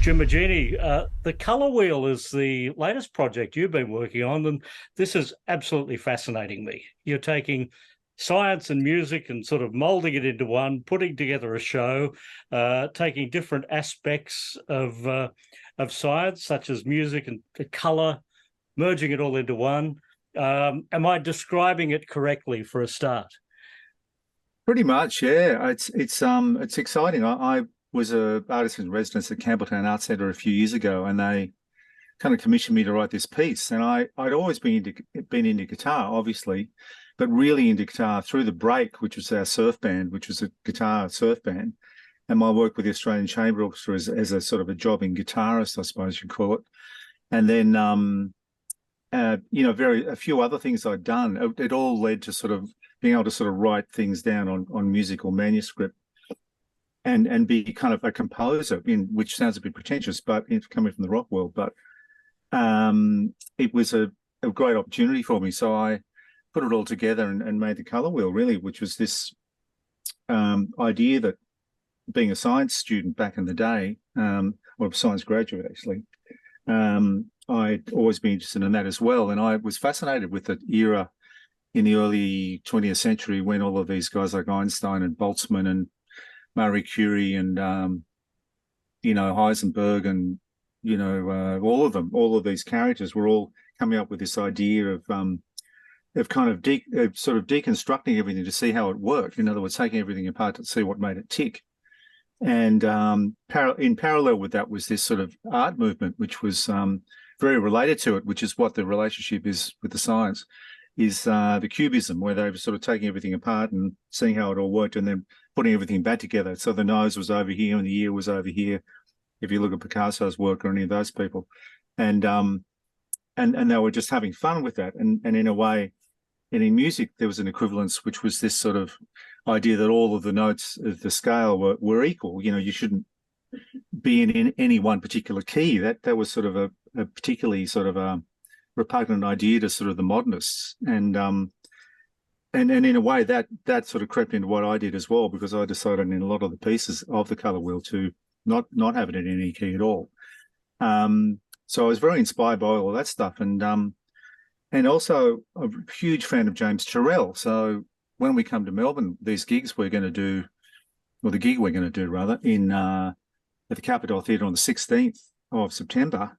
Jim Moginie, the Colour Wheel is the latest project you've been working on, and this is absolutely fascinating me. You're taking science and music and sort of moulding it into one, putting together a show, taking different aspects of science, such as music and colour, merging it all into one. Am I describing it correctly for a start? Pretty much, yeah. It's exciting. I was a artist in residence at Campbelltown Arts Centre a few years ago, and they kind of commissioned me to write this piece. And I'd always been into guitar, obviously, but really into guitar through the Break, which was our surf band, which was a guitar surf band, and my work with the Australian Chamber Orchestra as a sort of a jobbing guitarist, I suppose you'd call it. And then a few other things I'd done. It all led to sort of being able to sort of write things down on musical manuscript and be kind of a composer, which sounds a bit pretentious, but it's coming from the rock world. But it was a great opportunity for me. So I put it all together and made the Colour Wheel, really, which was this idea that being a science student back in the day, or a science graduate, actually, I'd always been interested in that as well. And I was fascinated with the era in the early 20th century when all of these guys like Einstein and Boltzmann and Marie Curie and, Heisenberg and, all of them, all of these characters were all coming up with this idea of kind of sort of deconstructing everything to see how it worked. In other words, taking everything apart to see what made it tick. And in parallel with that was this sort of art movement, which was very related to it, which is what the relationship is with the science, is the Cubism, where they were sort of taking everything apart and seeing how it all worked and then putting everything back together. So the nose was over here and the ear was over here, if you look at Picasso's work or any of those people. And they were just having fun with that. And in a way, and in music, there was an equivalence, which was this sort of idea that all of the notes of the scale were equal. You shouldn't be in any one particular key. That was sort of a particularly sort of a repugnant idea to sort of the modernists. And in a way that sort of crept into what I did as well, because I decided in a lot of the pieces of the Colour Wheel to not have it in any key at all. So I was very inspired by all of that stuff, and also a huge fan of James Turrell. So when we come to Melbourne, these gigs we're going to do, or the gig we're going to do rather, at the Capitol Theatre on the 16th of September,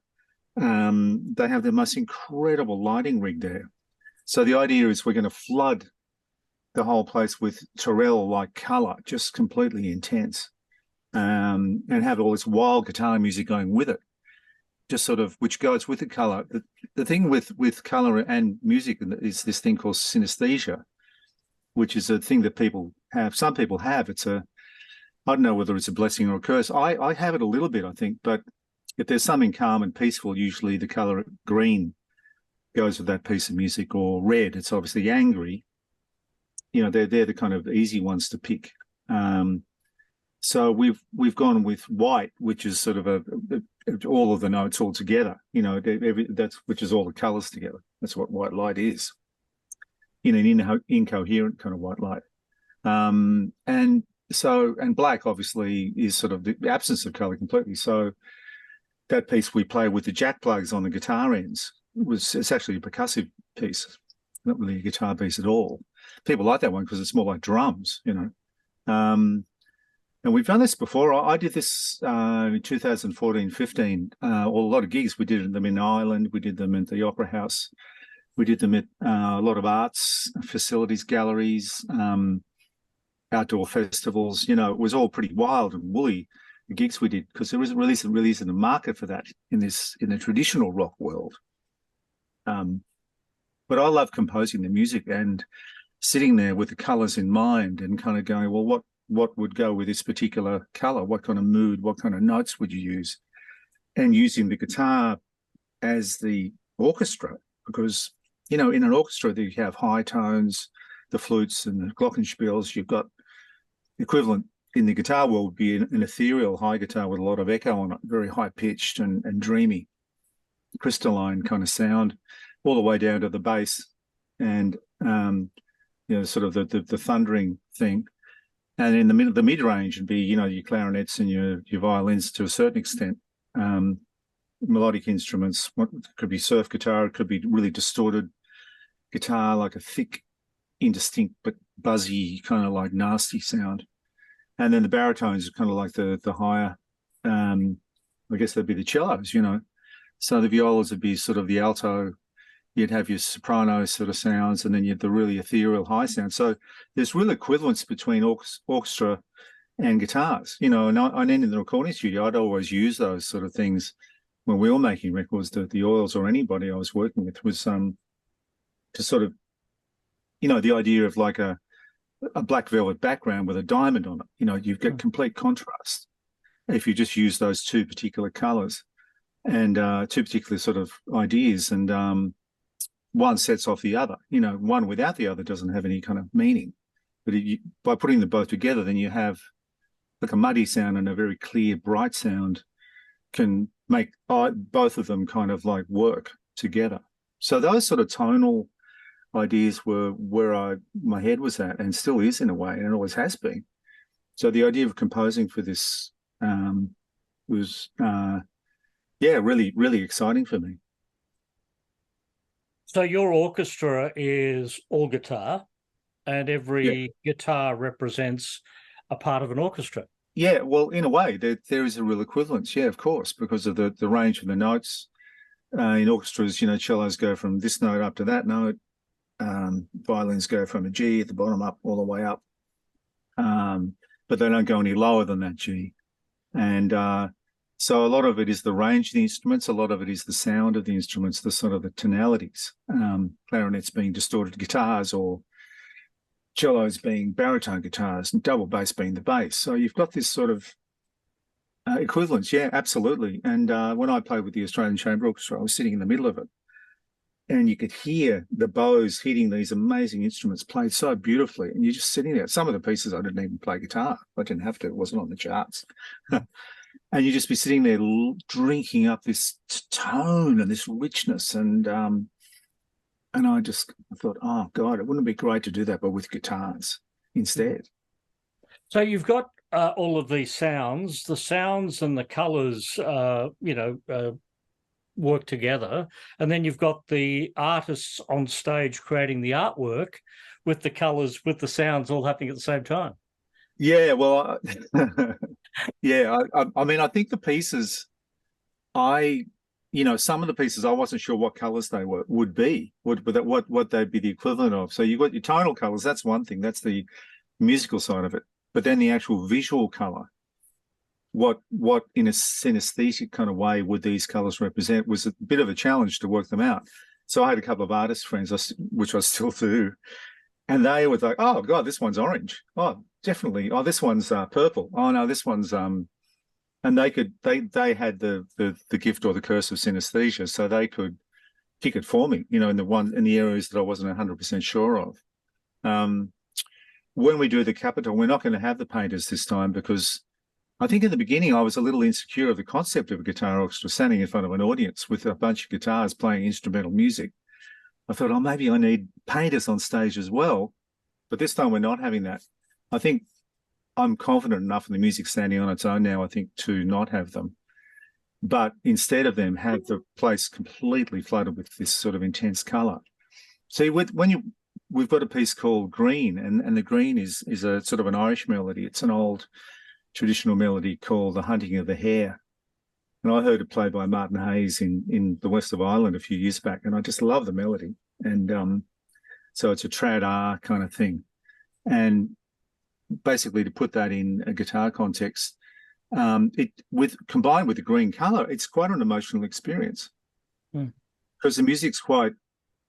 they have the most incredible lighting rig there. So the idea is we're going to flood the whole place with Turrell-like colour, just completely intense, and have all this wild guitar music going with it, just sort of, which goes with the colour. The thing with colour and music is this thing called synesthesia, which is a thing that people have. Some people have. I don't know whether it's a blessing or a curse. I have it a little bit, I think, but if there's something calm and peaceful, usually the colour green goes with that piece of music, or red. It's obviously angry. They're the kind of easy ones to pick. So we've gone with white, which is sort of all of the notes all together. Which is all the colours together. That's what white light is. An incoherent kind of white light. And black obviously is sort of the absence of colour completely. So that piece we play with the jack plugs on the guitar ends it's actually a percussive piece, not really a guitar piece at all. People like that one because it's more like drums, And we've done this before. I did this in 2014-15, a lot of gigs. We did them in Ireland. We did them at the Opera House. We did them at a lot of arts facilities, galleries, outdoor festivals. It was all pretty wild and woolly, the gigs we did, because there really isn't a market for that in the traditional rock world. But I love composing the music and sitting there with the colours in mind and kind of going, well, what would go with this particular colour? What kind of mood, what kind of notes would you use? And using the guitar as the orchestra, because, in an orchestra you have high tones, the flutes and the glockenspiels. You've got equivalent in the guitar world would be an ethereal high guitar with a lot of echo on it, very high-pitched and dreamy, crystalline kind of sound, all the way down to the bass and, sort of the thundering thing. And in the mid-range would be, your clarinets and your violins to a certain extent. melodic instruments. What could be surf guitar, it could be really distorted guitar, like a thick, indistinct but buzzy, kind of like nasty sound. And then the baritones are kind of like the higher, I guess they'd be the cellos, you know. So the violas would be sort of the alto. You'd have your soprano sort of sounds, and then you have the really ethereal high sound. So there's real equivalence between orchestra and guitars, you know. And in the recording studio, I'd always use those sort of things when we were making records. The Oils or anybody I was working with was to sort of, you know, the idea of like a black velvet background with a diamond on it. You know, you get complete contrast if you just use those two particular colours and two particular sort of ideas, and one sets off the other. You know, one without the other doesn't have any kind of meaning. But by putting them both together, then you have like a muddy sound and a very clear, bright sound can make both of them kind of like work together. So those sort of tonal ideas were where my head was at, and still is in a way, and it always has been. So the idea of composing for this was, really, really exciting for me. So your orchestra is all guitar, and every guitar represents a part of an orchestra. Yeah, well, in a way, there is a real equivalence, yeah, of course, because of the range of the notes. In orchestras, you know, cellos go from this note up to that note. Violins go from a G at the bottom up all the way up. But they don't go any lower than that G. And so a lot of it is the range of the instruments, a lot of it is the sound of the instruments, the sort of the tonalities. Clarinets being distorted guitars, or cellos being baritone guitars, and double bass being the bass. So you've got this sort of equivalence, yeah, absolutely. And when I played with the Australian Chamber Orchestra, I was sitting in the middle of it, and you could hear the bows hitting these amazing instruments played so beautifully. And you're just sitting there. Some of the pieces I didn't even play guitar. I didn't have to. It wasn't on the charts. And you'd just be sitting there drinking up this tone and this richness. And I thought, oh, God, it wouldn't it be great to do that, but with guitars instead. So you've got all of these sounds. The sounds and the colours, work together, and then you've got the artists on stage creating the artwork with the colours, with the sounds all happening at the same time. Yeah, well, yeah, I mean, I think the pieces, some of the pieces I wasn't sure what colours they would be, what they'd be the equivalent of. So you've got your tonal colours, that's one thing, that's the musical side of it. But then the actual visual colour, what in a synesthetic kind of way would these colours represent, was a bit of a challenge to work them out. So I had a couple of artist friends, which I still do, and they were like, oh, God, this one's orange. Oh, definitely. Oh, this one's purple. Oh, no, this one's... And they had the gift or the curse of synesthesia, so they could pick it for me, in the areas that I wasn't 100% sure of. When we do the Capitol, we're not going to have the painters this time, because I think in the beginning I was a little insecure of the concept of a guitar orchestra standing in front of an audience with a bunch of guitars playing instrumental music. I thought, oh, maybe I need painters on stage as well. But this time we're not having that. I think I'm confident enough in the music standing on its own now, I think, to not have them. But instead of them, have the place completely flooded with this sort of intense colour. See, we've got a piece called Green, and the Green is a sort of an Irish melody. It's an old traditional melody called The Hunting of the Hare. And I heard it played by Martin Hayes in the west of Ireland a few years back, and I just love the melody. And so it's a trad R kind of thing. And basically, to put that in a guitar context, combined with the green colour, it's quite an emotional experience. Because the music's quite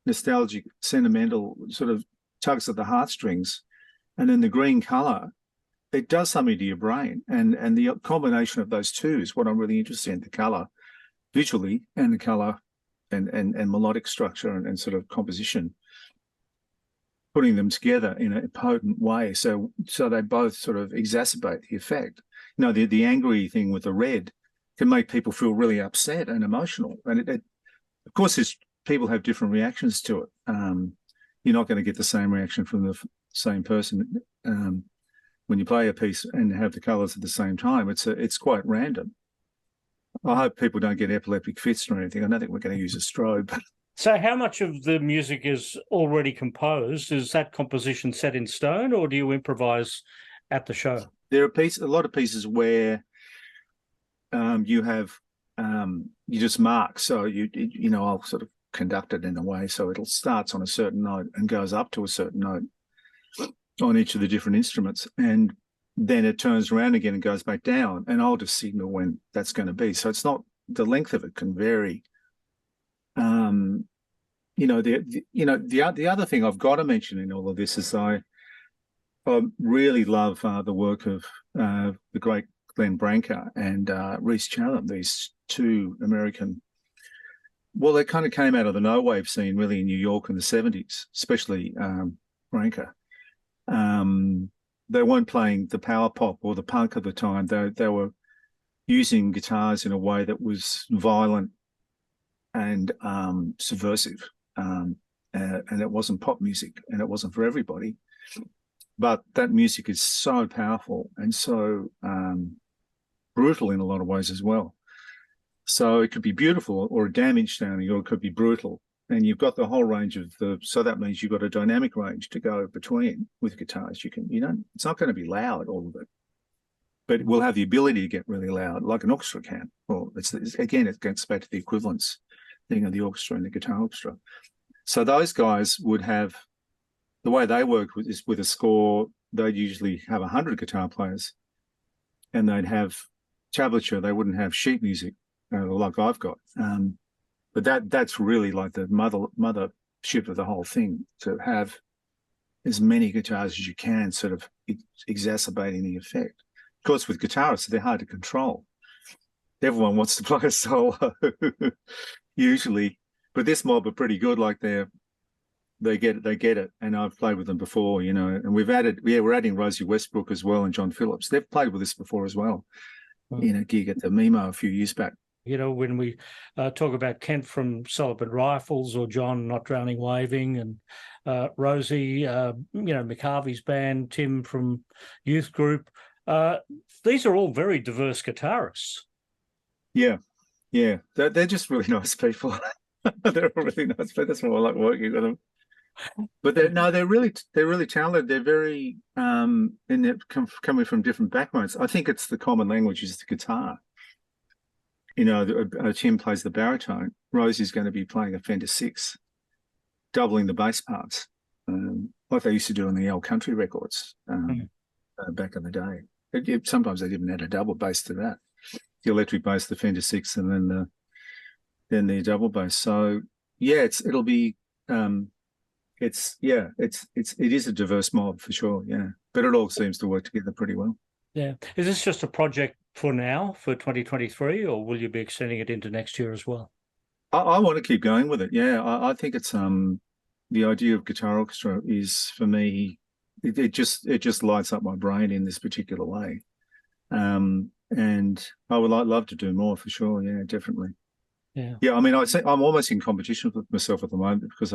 nostalgic, sentimental, sort of tugs at the heartstrings. And then the green colour, it does something to your brain. And the combination of those two is what I'm really interested in, the colour visually and the colour and melodic structure and sort of composition, putting them together in a potent way. So they both sort of exacerbate the effect. The angry thing with the red can make people feel really upset and emotional. And it of course, people have different reactions to it. You're not going to get the same reaction from the same person when you play a piece and have the colours at the same time. It's quite random. I hope people don't get epileptic fits or anything. I don't think we're going to use a strobe. So how much of the music is already composed? Is that composition set in stone, or do you improvise at the show? There are a lot of pieces where you have you just mark. So I'll sort of conduct it in a way so it starts on a certain note and goes up to a certain note on each of the different instruments, and then it turns around again and goes back down, and I'll just signal when that's going to be. So it's not, the length of it can vary. The other thing I've got to mention in all of this is I really love the work of the great Glenn Branca and Rhys Chatham, these two American. Well, they kind of came out of the no wave scene really in New York in the 70s, especially Branca. They weren't playing the power pop or the punk at the time. They were using guitars in a way that was violent and subversive. And it wasn't pop music, and it wasn't for everybody. But that music is so powerful and so brutal in a lot of ways as well. So it could be beautiful or damaged sounding, or it could be brutal. And you've got the whole range of so that means you've got a dynamic range to go between with guitars. It's not going to be loud, all of it, but we'll have the ability to get really loud, like an orchestra can. Well, again, it gets back to the equivalence thing of the orchestra and the guitar orchestra. So those guys would have, the way they work is with a score, they'd usually have 100 guitar players, and they'd have tablature. They wouldn't have sheet music like I've got. But that's really like the mothership of the whole thing, to have as many guitars as you can, sort of exacerbating the effect. Of course, with guitarists, they're hard to control. Everyone wants to play a solo, usually. But this mob are pretty good. Like they get it. And I've played with them before, and we're adding Rosie Westbrook as well, and John Phillips. They've played with us before as well. Gig at the Mimo a few years back. When we talk about Kent from Celibate Rifles, or John Not Drowning Waving, and Rosie, Mick Harvey's band, Tim from Youth Group, these are all very diverse guitarists. Yeah. They're just really nice people. They're really nice people. That's why I like working with them. But they're really talented. They're very and they're coming from different backgrounds. I think it's the common language is the guitar. Tim plays the baritone. Rosie's going to be playing a Fender 6, doubling the bass parts, like they used to do on the old country records back in the day. Sometimes they even add a double bass to that. The electric bass, the Fender 6, and then the double bass. So yeah, it is a diverse mob for sure. Yeah, but it all seems to work together pretty well. Yeah. Is this just a project for now, for 2023, or will you be extending it into next year as well? I want to keep going with it. Yeah, I think it's the idea of guitar orchestra is, for me, it just lights up my brain in this particular way, and I would love to do more for sure. Yeah, definitely. Yeah. I mean, I'd say I'm almost in competition with myself at the moment, because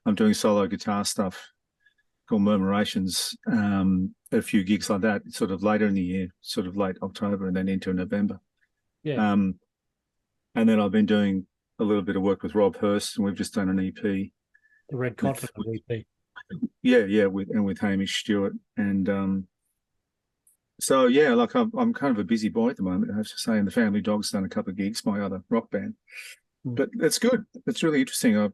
I'm doing solo guitar stuff called Murmurations, a few gigs like that, sort of later in the year, sort of late October and then into November. Yeah. And then I've been doing a little bit of work with Rob Hirst, and we've just done an EP. The Red Continent EP. Yeah, with Hamish, Stuart, and so yeah, like I'm kind of a busy boy at the moment, I have to say. And the Family Dog's done a couple of gigs, my other rock band, but it's good. It's really interesting. I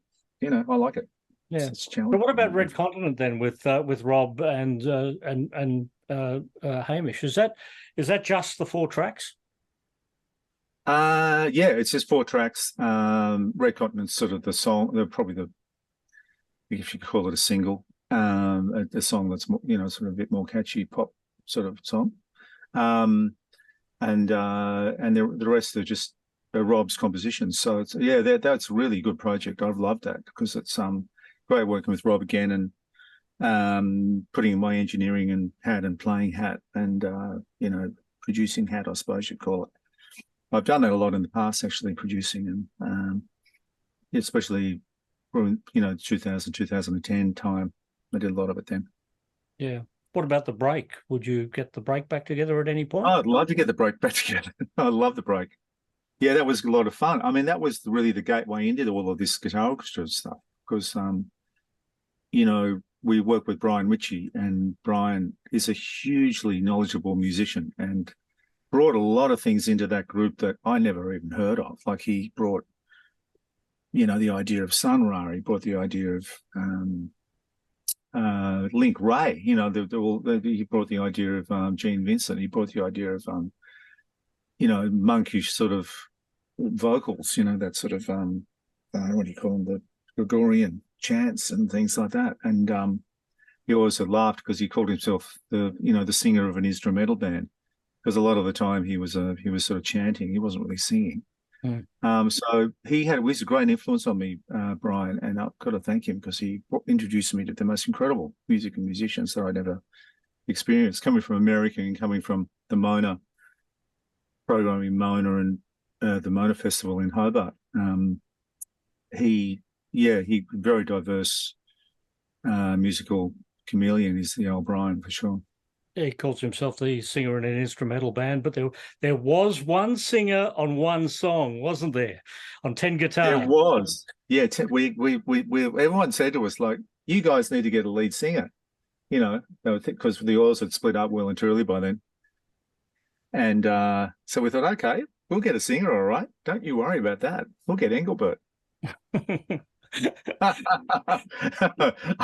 like it. Yeah. It's challenging. But what about Red Continent then, with Rob and Hamish? Is that just the 4 tracks? Yeah, it's just 4 tracks. Red Continent's sort of the song. They're probably if you call it a single, a song that's more, sort of a bit more catchy pop sort of song. And the rest are just Rob's compositions. So it's that's a really good project. I've loved that, because it's great working with Rob again, and putting in my engineering and hat and playing hat and producing hat, I suppose you'd call it. I've done that a lot in the past, actually, producing, and especially 2000, 2010 time. I did a lot of it then. Yeah. What about the break? Would you get the break back together at any point? Oh, I'd love to get the break back together. I love the break. Yeah, that was a lot of fun. I mean, that was really the gateway into all of this guitar orchestra stuff because, you know, we work with Brian Ritchie, and Brian is a hugely knowledgeable musician and brought a lot of things into that group that I never even heard of. Like he brought, you know, the idea of Sun Ra. He brought the idea of Link Ray. You know, he brought the idea of Gene Vincent. He brought the idea of, you know, monkish sort of vocals. You know, that sort of what do you call them? The Gregorian chants and things like that. And he always had laughed because he called himself the singer of an instrumental band, because a lot of the time he was sort of chanting. He wasn't really singing. So he was a great influence on me, Brian, and I've got to thank him because he introduced me to the most incredible music and musicians that I'd ever experienced, coming from America and coming from the Mona, programming Mona and the Mona Festival in Hobart. He very diverse musical chameleon is the old Brian for sure. He calls himself the singer in an instrumental band, but there was one singer on one song, wasn't there? On 10 guitars. There was. Yeah, we everyone said to us, like, you guys need to get a lead singer, you know, because the Oils had split up well and truly by then. And so we thought, okay, we'll get a singer, all right. Don't you worry about that. We'll get Engelbert. And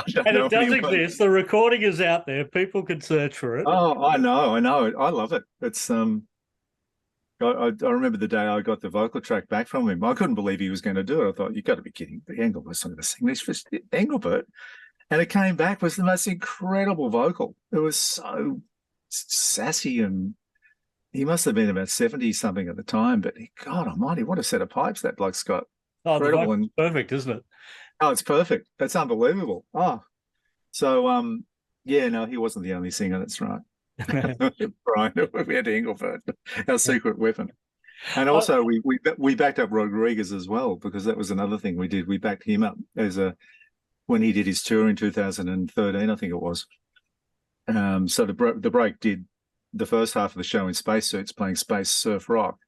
it does exist. The recording is out there. People can search for it. Oh, I know. I love it. It's I remember the day I got the vocal track back from him. I couldn't believe he was going to do it. I thought, you got to be kidding. The Engelbert's not going to sing this for Engelbert. And it came back was the most incredible vocal. It was so sassy, and he must have been about 70 something at the time. But God Almighty, what a set of pipes that bloke's got. Oh, incredible, and perfect, isn't it? Oh, it's perfect. That's unbelievable. Oh, so yeah, no, he wasn't the only singer. That's right. Brian, we had Engelbert, our secret weapon, and also we backed up Rodriguez as well, because that was another thing we did. We backed him up when he did his tour in 2013, I think it was. So the break did the first half of the show in spacesuits playing space surf rock.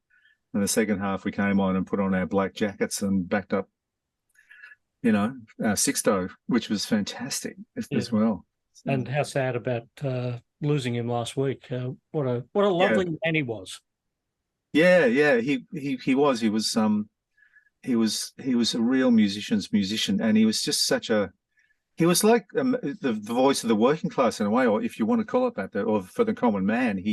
And the second half, we came on and put on our black jackets and backed up, you know, Sixto, which was fantastic as well. So, and how sad about losing him last week. What a lovely man he was. Yeah, he was. He was a real musician's musician, and he was just he was like the voice of the working class in a way, or if you want to call it that, or for the common man.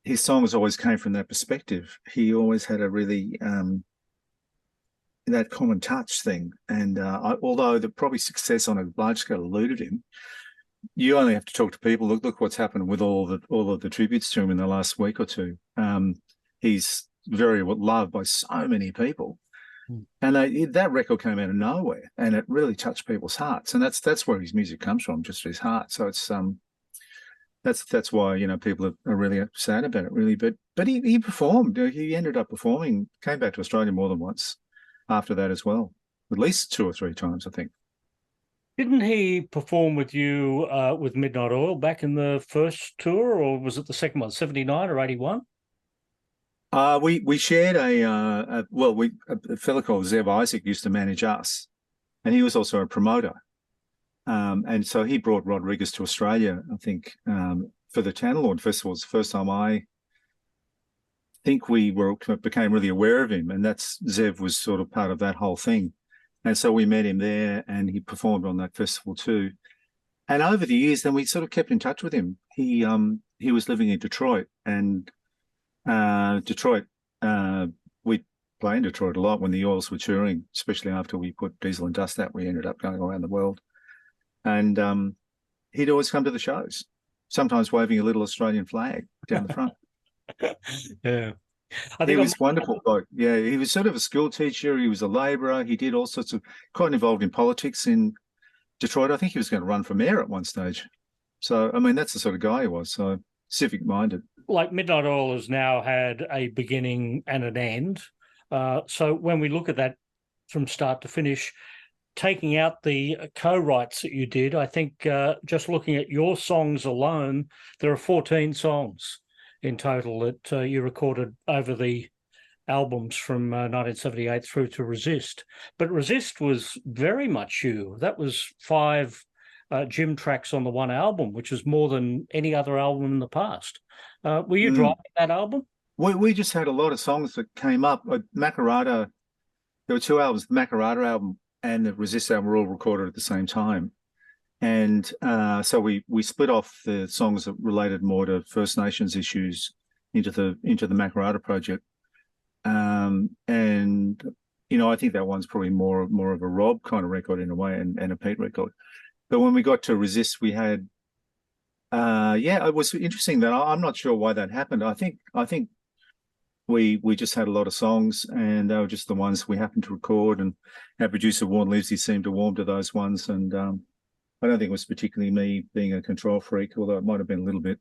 His songs always came from that perspective. He always had a really that common touch thing. And although the probably success on a large scale eluded him, you only have to talk to people. Look what's happened with all of the tributes to him in the last week or two. He's very loved by so many people, and that record came out of nowhere, and it really touched people's hearts. And that's where his music comes from, just his heart. So it's that's why, you know, people are really sad about it, really. But he performed. He ended up performing, came back to Australia more than once after that as well, at least 2 or 3 times, I think. Didn't he perform with you with Midnight Oil back in the first tour, or was it the second one, 79 or 81? We shared a fellow called Zeb Isaac used to manage us, and he was also a promoter. And so he brought Rodriguez to Australia, I think, for the Tantalorn Festival. It's the first time I think we became really aware of him, and Zev was sort of part of that whole thing. And so we met him there, and he performed on that festival too. And over the years, then we sort of kept in touch with him. He was living in Detroit, and we played in Detroit a lot when the Oils were touring, especially after we put Diesel and Dust out. We ended up going around the world. And he'd always come to the shows, sometimes waving a little Australian flag down the front. Yeah. He was wonderful bloke. Yeah, he was sort of a school teacher. He was a labourer. He did all sorts of, quite involved in politics in Detroit. I think he was going to run for mayor at one stage. So, I mean, that's the sort of guy he was, so civic-minded. Like Midnight Oil has now had a beginning and an end. So when we look at that from start to finish, taking out the co-writes that you did, I think just looking at your songs alone, there are 14 songs in total that you recorded over the albums from 1978 through to Resist. But Resist was very much you. That was 5 Jim tracks on the one album, which is more than any other album in the past. Were you driving that album? We just had a lot of songs that came up. Macarata, there were 2 albums, the Macarata album and the Resist album were all recorded at the same time. And so we split off the songs that related more to First Nations issues into the Macarata project. And, you know, I think that one's probably more of a Rob kind of record in a way and a Pete record. But when we got to Resist, we had, it was interesting that I'm not sure why that happened. I think we just had a lot of songs and they were just the ones we happened to record, and our producer, Warren Livesey, seemed to warm to those ones. And I don't think it was particularly me being a control freak, although it might have been a little bit.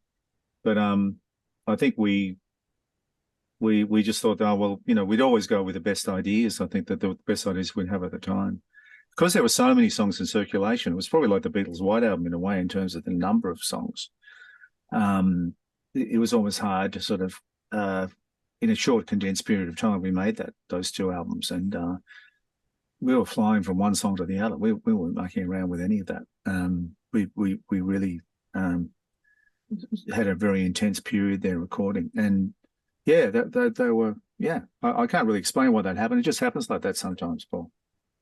But I think we just thought, oh, well, you know, we'd always go with the best ideas. I think that the best ideas we'd have at the time. Because there were so many songs in circulation, it was probably like the Beatles' White Album in a way in terms of the number of songs. It was almost hard to sort of, in a short, condensed period of time, we made those 2 albums. And we were flying from one song to the other. We weren't mucking around with any of that. We really had a very intense period there recording. And yeah, they were, I can't really explain why that happened. It just happens like that sometimes, Paul.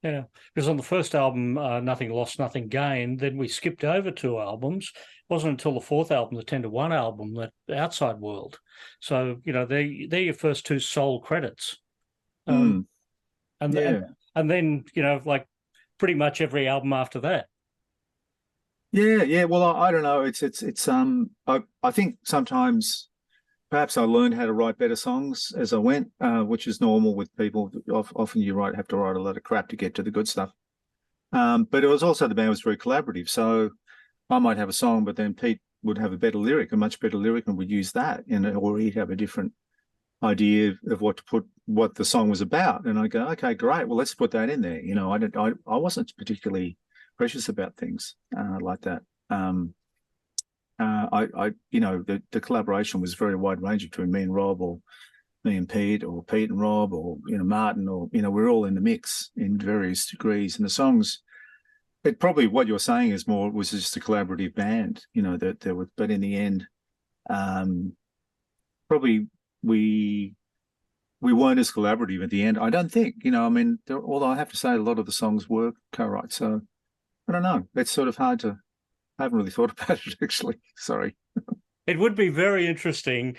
Yeah, because on the first album, Nothing Lost, Nothing Gained, then we skipped over 2 albums. It wasn't until the 4th album, the 10 to 1 album, that Outside World. So, you know, they're your first 2 sole credits. And then, you know, like pretty much every album after that. Yeah. Well, I don't know. It's I think sometimes perhaps I learned how to write better songs as I went, which is normal with people. Often you have to write a lot of crap to get to the good stuff. But it was also, the band was very collaborative. So I might have a song, but then Pete would have a much better lyric, and would use that, or he'd have a different idea of what the song was about. And I go, okay, great. Well, let's put that in there. You know, I wasn't particularly precious about things like that. You know, the collaboration was very wide ranging between me and Rob, or me and Pete, or Pete and Rob, or, you know, Martin, or, you know, we're all in the mix in various degrees. And the songs, it probably, what you're saying is was just a collaborative band, you know, that there was, but in the end, probably we weren't as collaborative at the end, I don't think, you know. I mean, although I have to say a lot of the songs were co-write, so I don't know. It's sort of hard to, I haven't really thought about it, actually. Sorry. It would be very interesting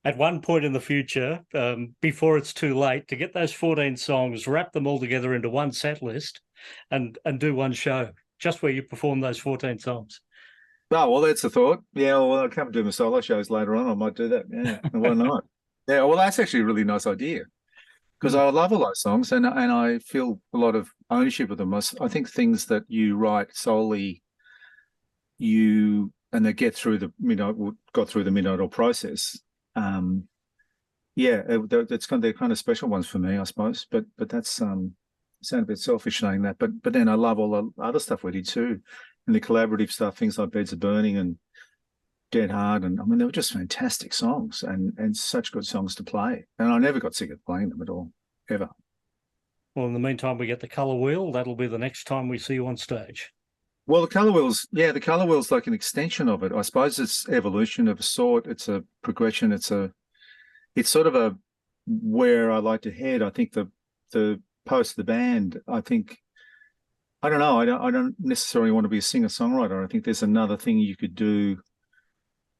at one point in the future, before it's too late, to get those 14 songs, wrap them all together into one set list and do one show, just where you perform those 14 songs. Oh, well, that's a thought. Yeah, well, I'll come and do my solo shows later on. I might do that. Yeah, why not? Yeah, well, that's actually a really nice idea, because I love all those songs, and I feel a lot of ownership of them. I think things that you write solely, and they got through the midnight process. They're kind of special ones for me, I suppose. But that's sound a bit selfish saying that. But then I love all the other stuff we did too, and the collaborative stuff, things like Beds of Burning and Dead Hard, and I mean, they were just fantastic songs and such good songs to play. And I never got sick of playing them at all, ever. Well, in the meantime, we get the colour wheel. That'll be the next time we see you on stage. Well, the colour wheel's like an extension of it. I suppose it's evolution of a sort. It's a progression. It's sort of where I like to head. I think the post the band, I don't know. I don't necessarily want to be a singer-songwriter. I think there's another thing you could do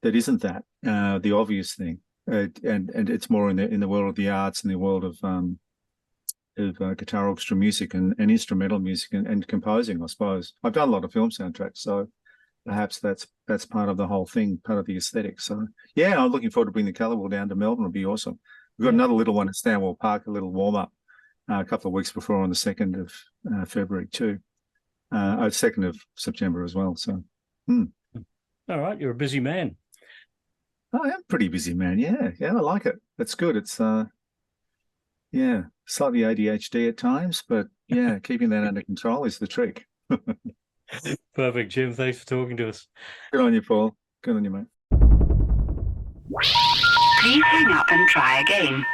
that isn't that, the obvious thing, and it's more in the world of the arts and the world of guitar orchestra music and instrumental music and composing, I suppose. I've done a lot of film soundtracks, so perhaps that's part of the whole thing, part of the aesthetic. So yeah, I'm looking forward to bringing the colour wheel down to Melbourne. It'll be awesome. We've got another little one at Stanwell Park, a little warm-up, a couple of weeks before, on the 2nd of February too. 2nd of September as well. So, All right, you're a busy man. I am a pretty busy man. Yeah, I like it. It's good. It's slightly ADHD at times, but yeah, keeping that under control is the trick. Perfect, Jim. Thanks for talking to us. Good on you, Paul. Good on you, mate. Please hang up and try again.